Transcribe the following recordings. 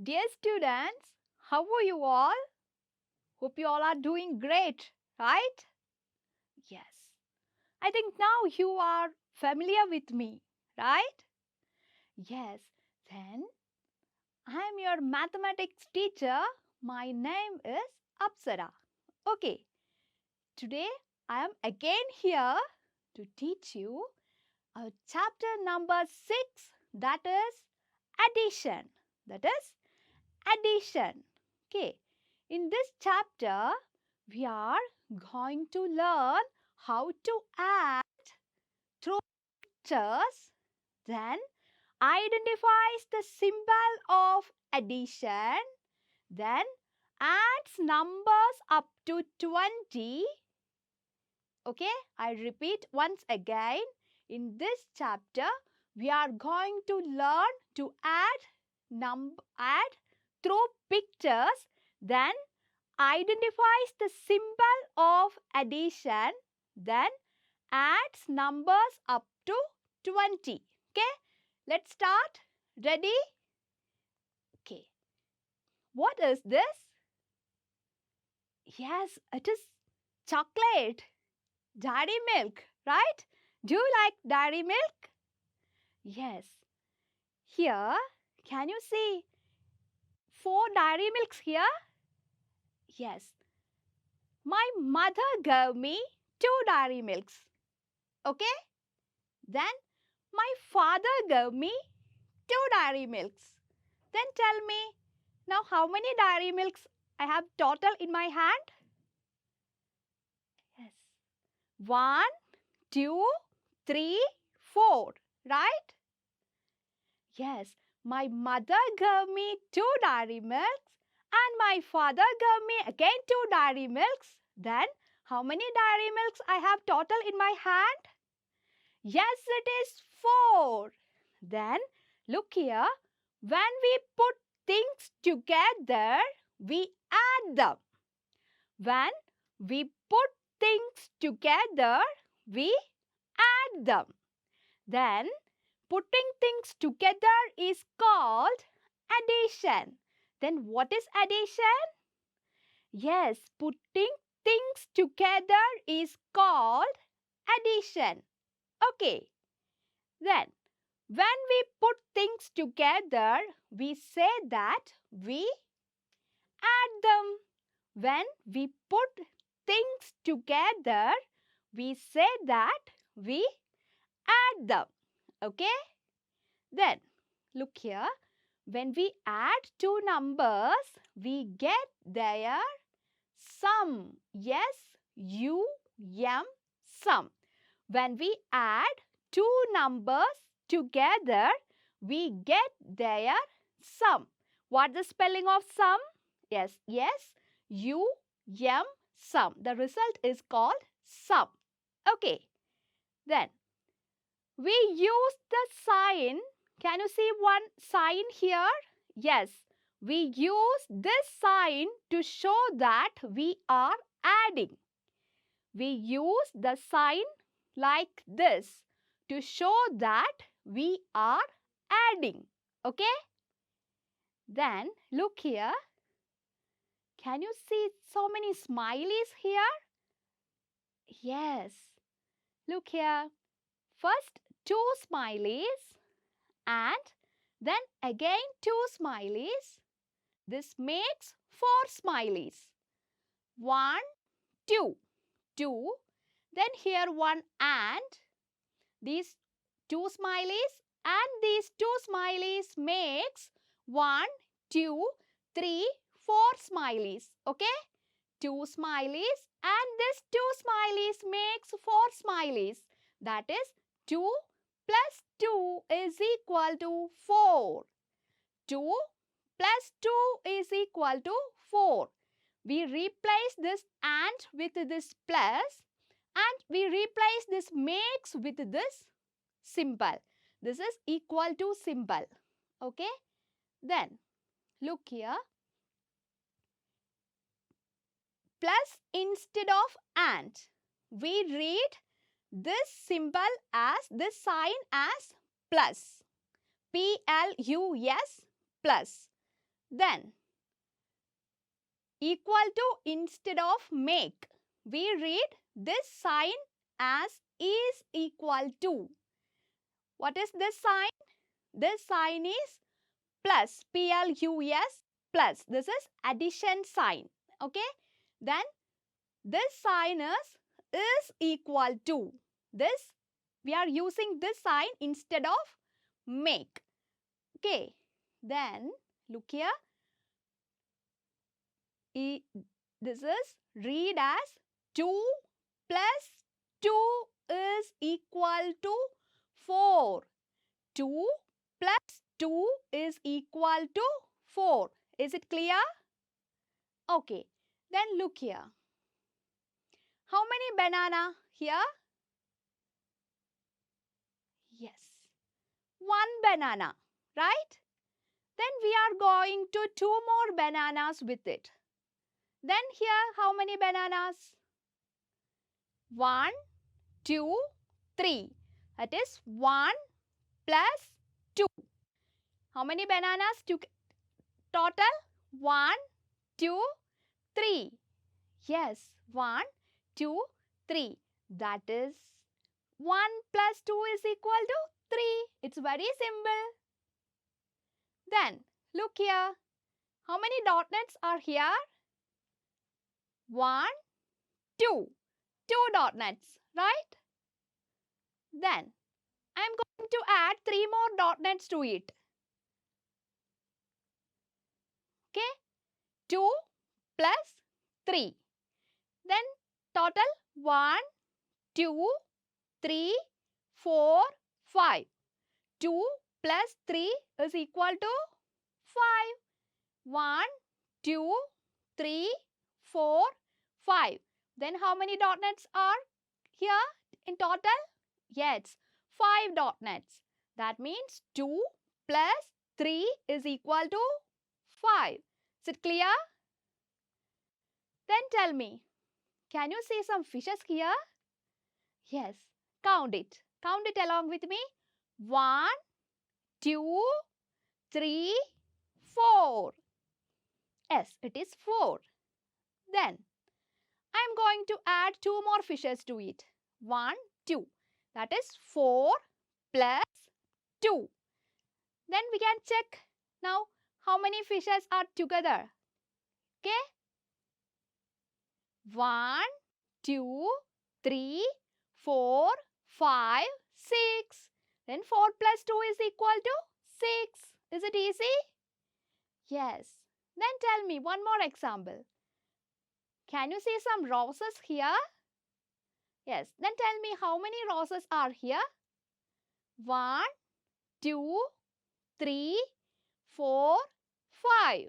Dear students, how are you all? Hope you all are doing great, right? Yes. I think now you are familiar with me, right? Yes. Then I am your mathematics teacher. My name is Apsara. Okay. Today I am again here to teach you chapter number 6, that is addition. That is addition. Okay, in this chapter, we are going to learn how to add through pictures, then identifies the symbol of addition, then adds numbers up to 20. Okay, I repeat once again. In this chapter, we are going to learn to add through pictures, then identifies the symbol of addition, then adds numbers up to 20. Okay, let's start. Ready? Okay, what is this? Yes, it is chocolate, dairy milk, right? Do you like dairy milk? Yes. Here, can you see 4 dairy milks here? Yes. My mother gave me 2 dairy milks. Okay? Then my father gave me 2 dairy milks. Then tell me, now how many dairy milks I have total in my hand? Yes. 1, 2, 3, 4. Right? Yes. My mother gave me 2 dairy milks and my father gave me again 2 dairy milks. Then how many dairy milks I have total in my hand? Yes, it is 4. Then look here. When we put things together, we add them. When we put things together, we add them. Then putting things together is called addition. Then what is addition? Yes, putting things together is called addition. Okay. Then when we put things together, we say that we add them. When we put things together, we say that we add them. Okay? Then look here. When we add 2 numbers, we get their sum. Yes, U-M, sum. When we add 2 numbers together, we get their sum. What's the spelling of sum? Yes, U-M, sum. The result is called sum. Okay. Then we use the sign. Can you see one sign here? Yes, we use this sign to show that we are adding. We use the sign like this to show that we are adding. Okay? Then look here. Can you see so many smileys here? Yes. Look here. First 2 smileys and then again 2 smileys. This makes 4 smileys. 1, 2. 2. Then here 1 and these 2 smileys and these 2 smileys makes 1, 2, 3, 4 smileys. Okay? 2 smileys and this 2 smileys makes 4 smileys. That is 2 plus 2 is equal to 4. 2 plus 2 is equal to 4. We replace this and with this plus and we replace this makes with this symbol. This is equal to symbol. Okay? Then look here. Plus instead of and, we read this symbol as, this sign as plus. P-L-U-S, plus. Then, equal to instead of make, we read this sign as is equal to. What is this sign? This sign is plus, plus, plus. This is addition sign. Okay? Then, this sign is equal to. This, we are using this sign instead of make. Okay? Then, look here. This is read as 2 plus 2 is equal to 4. 2 plus 2 is equal to 4. Is it clear? Okay. Then look here. How many banana here? Yes. 1 banana, right? Then we are going to 2 more bananas with it. Then here, how many bananas? 1, 2, 3. That is 1 plus 2. How many bananas total? 1, 2, 3. Yes, 1, 2, 3. That is 1 plus 2 is equal to 3. It's very simple. Then, look here. How many dot nets are here? 1, 2. 2 dot nets, right? Then, I am going to add 3 more dot nets to it. Okay? 2 plus 3. Then, total 1, 2, 3, 4, 5. 2 plus 3 is equal to 5. 1, 2, 3, 4, 5. Then how many dot nets are here in total? Yes, 5 dot nets. That means 2 plus 3 is equal to 5. Is it clear? Then tell me, can you see some fishes here? Yes, count it. Count it along with me. 1, 2, 3, 4. Yes, it is 4. Then, I am going to add 2 more fishes to it. 1, 2. That is 4 plus 2. Then we can check now how many fishes are together. Okay? 1, 2, 3, 4, 5, 6. Then 4 plus 2 is equal to 6. Is it easy? Yes. Then tell me one more example. Can you see some roses here? Yes. Then tell me how many roses are here? 1, 2, 3, 4, 5.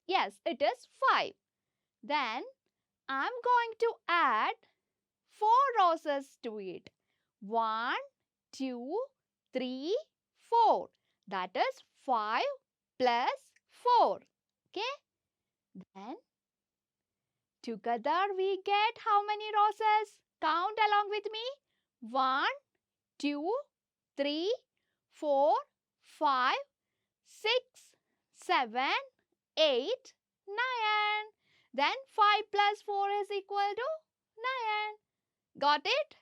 Yes, it is 5. Then I'm going to add 4 roses to it. 1, 2, 3, 4. That is 5 plus 4. Okay? Then together we get how many roses? Count along with me. 1, 2, 3, 4, 5, 6, 7, 8, 9. Then 5 plus 4 is equal to 9. Got it?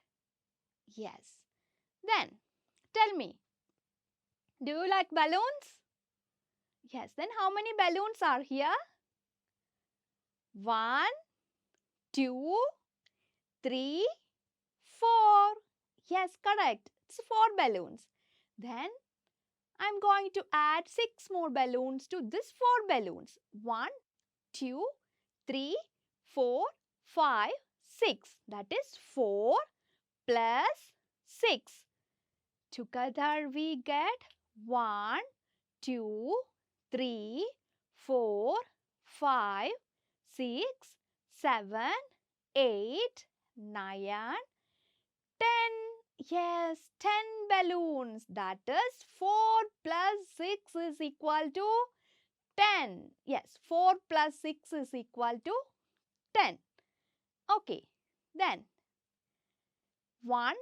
Yes. Then tell me, do you like balloons? Yes. Then how many balloons are here? 1, 2, 3, 4. Yes, correct. It's 4 balloons. Then I'm going to add 6 more balloons to this 4 balloons. 1, 2, 3, 4, 5, 6. That is 4 plus 6. Together we get 1, 2, 3, 4, 5, 6, 7, 8, 9, 10. Yes, 10 balloons. That is 4 plus 6 is equal to 10. Yes, 4 plus 6 is equal to 10. Okay, then 1,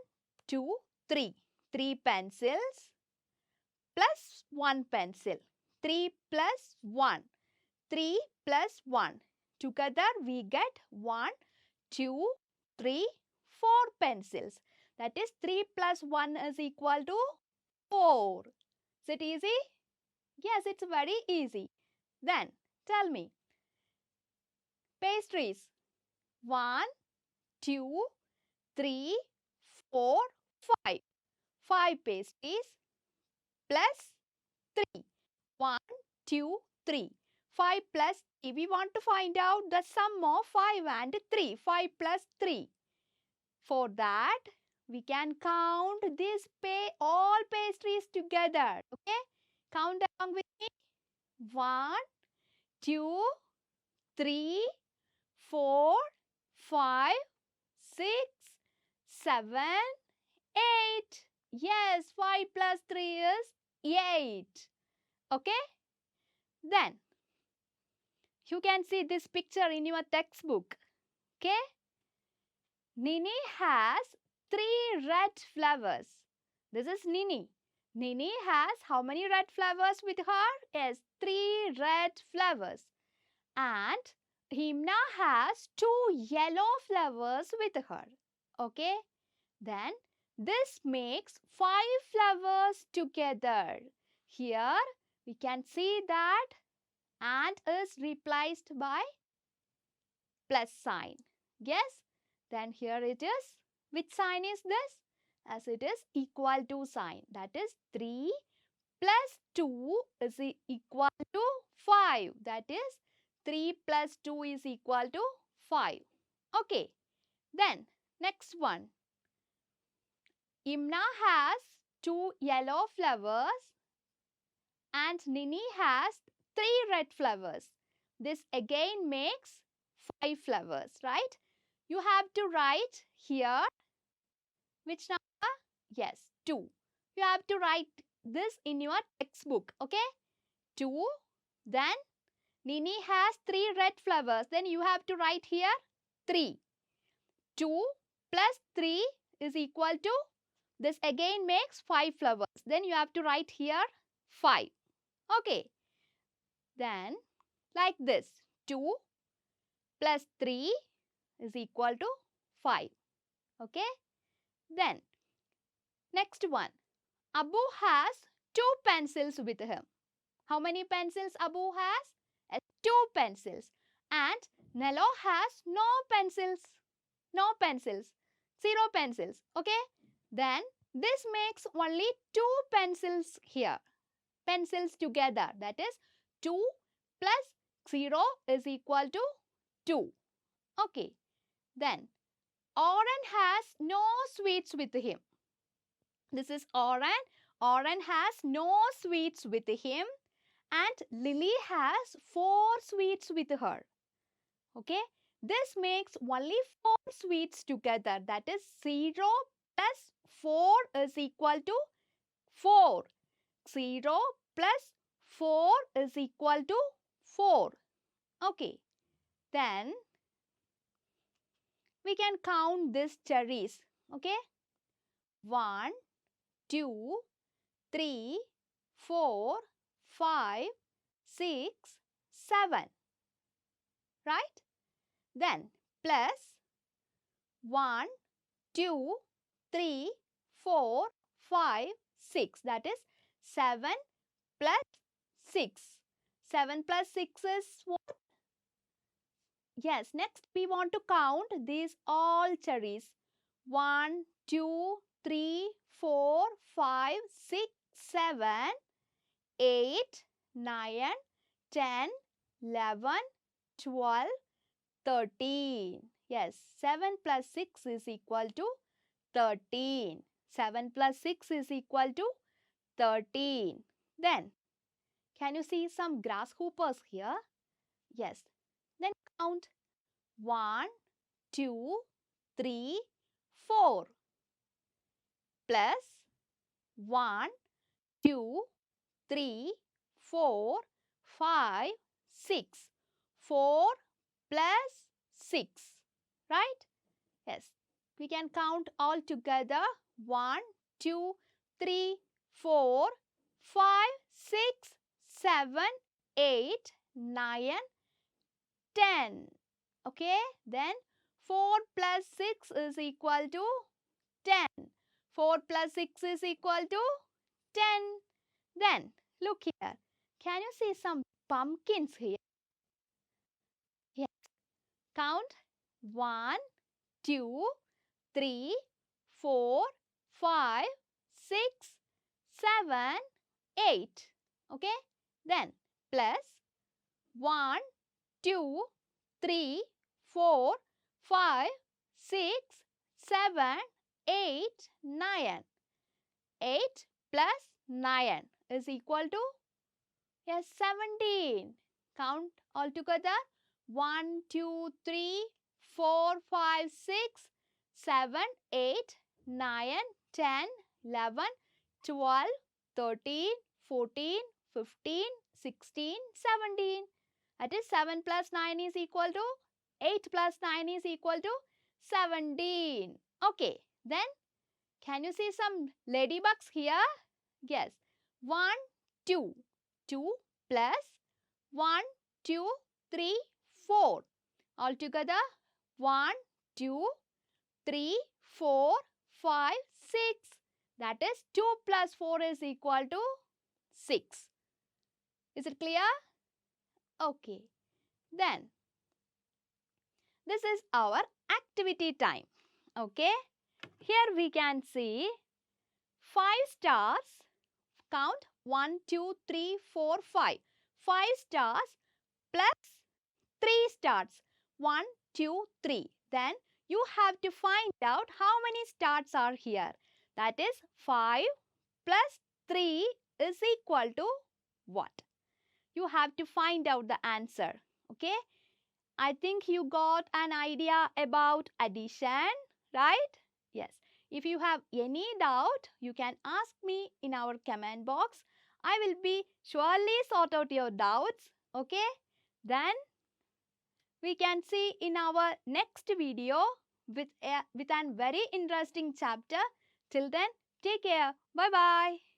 2, 3. 3 pencils plus 1 pencil. 3 plus 1. 3 plus 1. Together we get 1, 2, 3, 4 pencils. That is 3 plus 1 is equal to 4. Is it easy? Yes, it's very easy. Then tell me, pastries. 1, 2, 3, 4, 5. 5 pastries plus 3. 1, 2, 3. 5 plus 3. We want to find out the sum of 5 and 3. 5 plus 3. For that, we can count these all pastries together. Okay? Count along with me. 1, 2, 3, 4, 5, 6, 7, 8. Yes, 5 plus 3 is 8. Okay? Then, you can see this picture in your textbook. Okay? Nini has 3 red flowers. This is Nini. Nini has how many red flowers with her? Yes, 3 red flowers. And Himna has 2 yellow flowers with her. Okay? Then this makes 5 flowers together. Here we can see that and is replaced by plus sign. Yes? Then here it is. Which sign is this? As it is equal to sign. That is 3 plus 2 is equal to 5. That is 3 plus 2 is equal to 5. Okay. Then next one. Imna has 2 yellow flowers and Nini has 3 red flowers. This again makes 5 flowers, right? You have to write here which number? Yes, 2. You have to write this in your textbook, okay? 2. Then Nini has 3 red flowers. Then you have to write here 3. 2 plus 3 is equal to, this again makes 5 flowers. Then you have to write here 5. Okay. Then like this, 2 plus 3 is equal to 5. Okay. Then next one. Abu has 2 pencils with him. How many pencils Abu has? 2 pencils. And Nello has no pencils. No pencils. 0 pencils. Okay. Then this makes only 2 pencils here. Pencils together. That is 2 plus 0 is equal to 2. Okay. Then Oren has no sweets with him. This is Oren. Oren has no sweets with him. And Lily has 4 sweets with her. Okay. This makes only 4 sweets together. That is 0 plus 4 is equal to 4. 0 plus 4 is equal to 4. Okay. Then we can count these cherries. Okay. 1, 2, 3, 4, 5, 6, 7. Right? Then plus 1, 2, 3, 4, 5, 6. That is 7 plus 6. 7 plus 6 is what? Yes, next we want to count these all cherries. 1, 2, 3, 4, 5, 6, 7, 8, 9, 10, 11, 12, 13. Yes, 7 plus 6 is equal to 13. 7 plus 6 is equal to 13. Then, can you see some grasshoppers here? Yes. Then count 1, 2, 3, 4 plus 1, 2, 3, 4, 5, 6. 4 plus 6. Right? Yes. We can count all together. 1, 2, 3, 4, 5, 6, 7, 8, 9, 10. Okay, then 4 plus 6 is equal to 10. 4 plus 6 is equal to 10. Then look here. Can you see some pumpkins here? Yes. Count 1, 2, 3, 4, 5, 6, 7, 8. Okay. Then plus 1, 2, 3, 4, 5, 6, 7, 8, 9. 8 plus 9 is equal to, yes, 17. Count all together. 1, 2, 3, 4, 5, 6, 7, 8, 9, 10, 11, 12, 13, 14, 15, 16, 17. That is 7 plus 9 is equal to 8 plus 9 is equal to 17. Okay, then can you see some ladybugs here? Yes. 1, 2. 2 plus 1, 2, 3, 4. Altogether 1, 2, 3, 4, 5, 6. That is 2 plus 4 is equal to 6. Is it clear? Okay. Then this is our activity time. Okay. Here we can see 5 stars. Count 1, 2, 3, 4, 5. 5 stars plus 3 stars. 1, 2, 3. Then you have to find out how many stars are here. That is 5 plus 3 is equal to what? You have to find out the answer. Okay. I think you got an idea about addition, right? Yes. If you have any doubt, you can ask me in our comment box. I will be surely sort out your doubts. Okay. Then we can see in our next video with an very interesting chapter. Till then, take care. Bye-bye.